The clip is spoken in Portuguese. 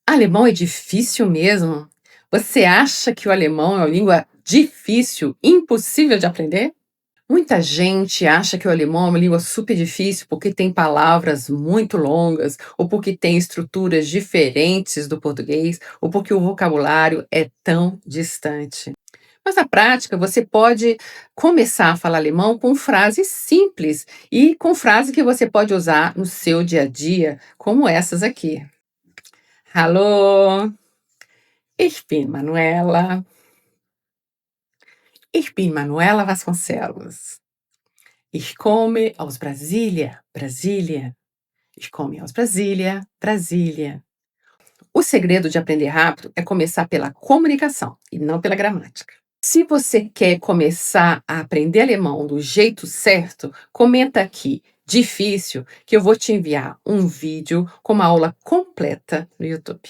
Alemão é difícil mesmo? Você acha que o alemão é uma língua difícil, impossível de aprender? Muita gente acha que o alemão é uma língua super difícil porque tem palavras muito longas, ou porque tem estruturas diferentes do português, ou porque o vocabulário é tão distante. Mas na prática, você pode começar a falar alemão com frases simples e com frases que você pode usar no seu dia a dia, como essas aqui. Hallo, ich bin Manuela. Ich bin Manuela Vasconcelos. Ich komme aus Brasília, Brasília. Ich komme aus Brasília, Brasília. O segredo de aprender rápido é começar pela comunicação e não pela gramática. Se você quer começar a aprender alemão do jeito certo, comenta aqui difícil que eu vou te enviar um vídeo com uma aula completa no YouTube.